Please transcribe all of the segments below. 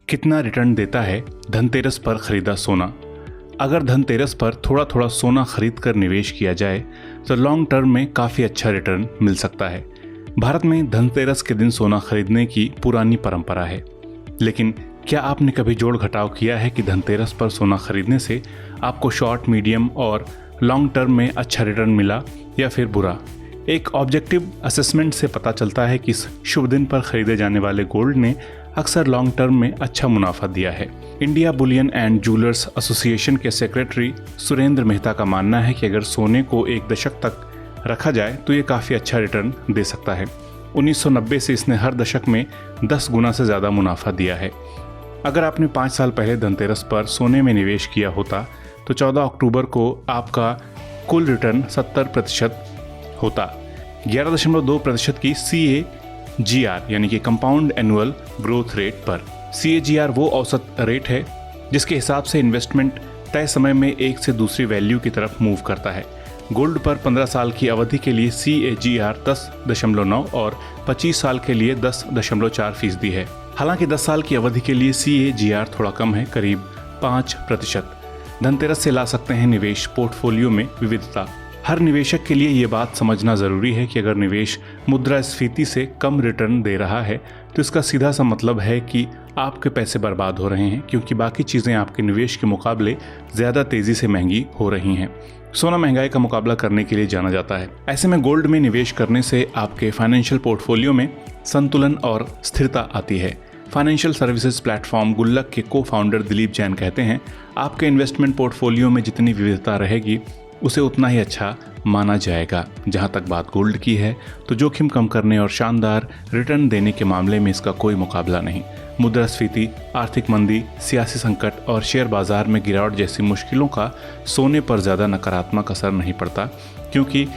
कितना रिटर्न देता है धनतेरस पर खरीदा सोना? अगर धनतेरस पर थोड़ा थोड़ा सोना खरीद कर निवेश किया जाए तो लॉन्ग टर्म में काफ़ी अच्छा रिटर्न मिल सकता है। भारत में धनतेरस के दिन सोना खरीदने की पुरानी परंपरा है, लेकिन क्या आपने कभी जोड़ घटाव किया है कि धनतेरस पर सोना खरीदने से आपको शॉर्ट, मीडियम और लॉन्ग टर्म में अच्छा रिटर्न मिला या फिर बुरा? एक ऑब्जेक्टिव असेसमेंट से पता चलता है कि इस शुभ दिन पर खरीदे जाने वाले गोल्ड ने अक्सर लॉन्ग टर्म में अच्छा मुनाफा दिया है। India Boolean and jewellers association के सेक्रेटरी सुरेंद्र मेहता का मानना है कि अगर सोने को एक दशक तक रखा जाए तो ये काफ़ी अच्छा रिटर्न दे सकता है। 1990 से इसने हर दशक में 10 गुना से ज़्यादा मुनाफा दिया है। अगर आपने 5 साल पहले धनतेरस पर सोने में निवेश किया होता तो 14 अक्टूबर को आपका कुल रिटर्न 70% होता। 11.2% की CAGR यानी कि कंपाउंड एनुअल ग्रोथ रेट पर। CAGR वो औसत रेट है जिसके हिसाब से इन्वेस्टमेंट तय समय में एक से दूसरी वैल्यू की तरफ मूव करता है। गोल्ड पर 15 साल की अवधि के लिए CAGR 10.9 और 25 साल के लिए 10.4% है। हालांकि 10 साल की अवधि के लिए CAGR थोड़ा कम है, करीब 5%। धनतेरस से ला सकते हैं निवेश पोर्टफोलियो में विविधता। हर निवेशक के लिए ये बात समझना ज़रूरी है कि अगर निवेश मुद्रास्फीति से कम रिटर्न दे रहा है तो इसका सीधा सा मतलब है कि आपके पैसे बर्बाद हो रहे हैं, क्योंकि बाकी चीज़ें आपके निवेश के मुकाबले ज़्यादा तेज़ी से महंगी हो रही हैं। सोना महंगाई का मुकाबला करने के लिए जाना जाता है। ऐसे में गोल्ड में निवेश करने से आपके फाइनेंशियल पोर्टफोलियो में संतुलन और स्थिरता आती है। फाइनेंशियल सर्विसेज प्लेटफॉर्म गुल्लक के को फाउंडर दिलीप जैन कहते हैं, आपके इन्वेस्टमेंट पोर्टफोलियो में जितनी विविधता रहेगी उसे उतना ही अच्छा माना जाएगा। जहां तक बात गोल्ड की है तो जोखिम कम करने और शानदार रिटर्न देने के मामले में इसका कोई मुकाबला नहीं। मुद्रास्फीति, आर्थिक मंदी, सियासी संकट और शेयर बाजार में गिरावट जैसी मुश्किलों का सोने पर ज़्यादा नकारात्मक असर नहीं पड़ता, क्योंकि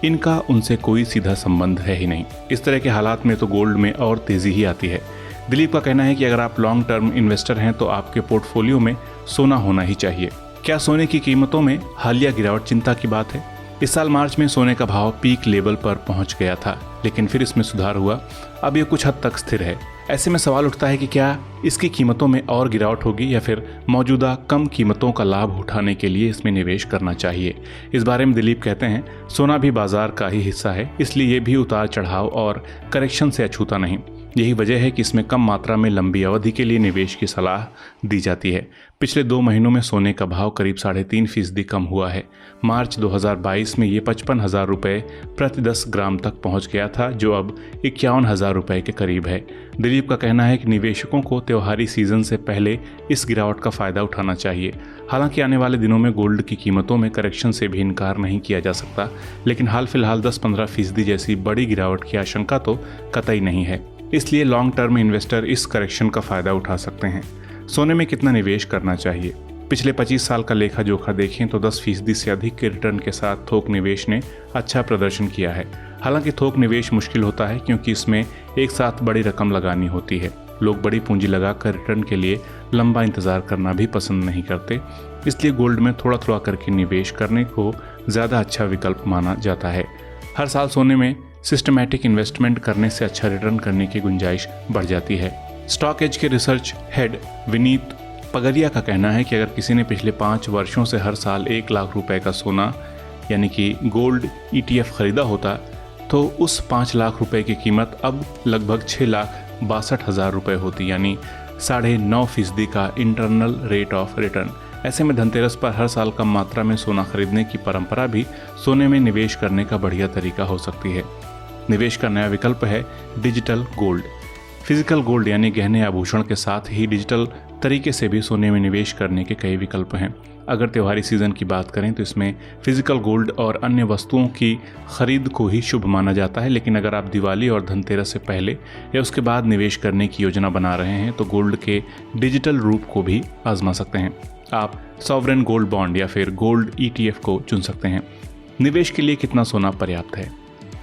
इनका उनसे कोई सीधा संबंध है ही नहीं। इस तरह के हालात में तो गोल्ड में और तेज़ी ही आती है। दिलीप का कहना है कि अगर आप लॉन्ग टर्म इन्वेस्टर हैं तो आपके पोर्टफोलियो में सोना होना ही चाहिए। क्या सोने की कीमतों में हालिया गिरावट चिंता की बात है? इस साल मार्च में सोने का भाव पीक लेवल पर पहुंच गया था, लेकिन फिर इसमें सुधार हुआ। अब ये कुछ हद तक स्थिर है। ऐसे में सवाल उठता है कि क्या इसकी कीमतों में और गिरावट होगी या फिर मौजूदा कम कीमतों का लाभ उठाने के लिए इसमें निवेश करना चाहिए। इस बारे में दिलीप कहते हैं, सोना भी बाजार का ही हिस्सा है, इसलिए ये भी उतार चढ़ाव और करेक्शन से अछूता नहीं। यही वजह है कि इसमें कम मात्रा में लंबी अवधि के लिए निवेश की सलाह दी जाती है। पिछले 2 महीनों में सोने का भाव करीब 3.5% कम हुआ है। मार्च 2022 में ये 55,000 रुपये प्रति 10 ग्राम तक पहुंच गया था, जो अब 51,000 रुपये के करीब है। दिलीप का कहना है कि निवेशकों को त्योहारी सीजन से पहले इस गिरावट का फ़ायदा उठाना चाहिए। हालांकि आने वाले दिनों में गोल्ड की कीमतों में करेक्शन से भी इनकार नहीं किया जा सकता, लेकिन हाल फिलहाल 10-15% जैसी बड़ी गिरावट की आशंका तो कतई नहीं है। इसलिए लॉन्ग टर्म इन्वेस्टर इस करेक्शन का फ़ायदा उठा सकते हैं। सोने में कितना निवेश करना चाहिए? पिछले 25 साल का लेखा जोखा देखें तो 10% से अधिक के रिटर्न के साथ थोक निवेश ने अच्छा प्रदर्शन किया है। हालांकि थोक निवेश मुश्किल होता है, क्योंकि इसमें एक साथ बड़ी रकम लगानी होती है। लोग बड़ी पूंजी लगाकर रिटर्न के लिए लंबा इंतज़ार करना भी पसंद नहीं करते, इसलिए गोल्ड में थोड़ा थोड़ा करके निवेश करने को ज़्यादा अच्छा विकल्प माना जाता है। हर साल सोने में सिस्टमैटिक इन्वेस्टमेंट करने से अच्छा रिटर्न करने की गुंजाइश बढ़ जाती है। स्टॉक एज के रिसर्च हेड विनीत पगरिया का कहना है कि अगर किसी ने पिछले 5 वर्षों से हर साल 1 लाख रुपए का सोना यानी कि गोल्ड ETF खरीदा होता तो उस 5 लाख रुपए की कीमत अब लगभग 6,62,000 रुपये होती, यानी 9.5% का इंटरनल रेट ऑफ रिटर्न। ऐसे में धनतेरस पर हर साल कम मात्रा में सोना खरीदने की परंपरा भी सोने में निवेश करने का बढ़िया तरीका हो सकती है। निवेश का नया विकल्प है डिजिटल गोल्ड। फिजिकल गोल्ड यानी गहने आभूषण के साथ ही डिजिटल तरीके से भी सोने में निवेश करने के कई विकल्प हैं। अगर त्योहारी सीजन की बात करें तो इसमें फिजिकल गोल्ड और अन्य वस्तुओं की खरीद को ही शुभ माना जाता है, लेकिन अगर आप दिवाली और धनतेरस से पहले या उसके बाद निवेश करने की योजना बना रहे हैं तो गोल्ड के डिजिटल रूप को भी आजमा सकते हैं। आप सॉवरेन गोल्ड बॉन्ड या फिर गोल्ड ETF को चुन सकते हैं। निवेश के लिए कितना सोना पर्याप्त है?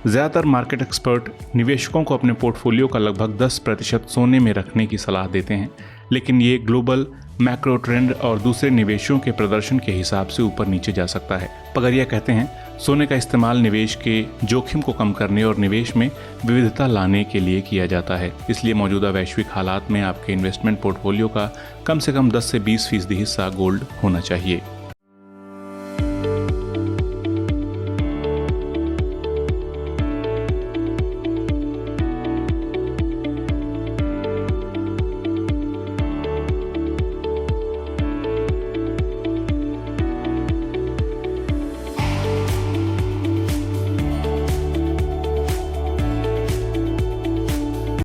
ज़्यादातर मार्केट एक्सपर्ट निवेशकों को अपने पोर्टफोलियो का लगभग 10% सोने में रखने की सलाह देते हैं, लेकिन ये ग्लोबल मैक्रो ट्रेंड और दूसरे निवेशों के प्रदर्शन के हिसाब से ऊपर नीचे जा सकता है। पगरिया कहते हैं, सोने का इस्तेमाल निवेश के जोखिम को कम करने और निवेश में विविधता लाने के लिए किया जाता है। इसलिए मौजूदा वैश्विक हालात में आपके इन्वेस्टमेंट पोर्टफोलियो का कम से कम 10 से 20% हिस्सा गोल्ड होना चाहिए।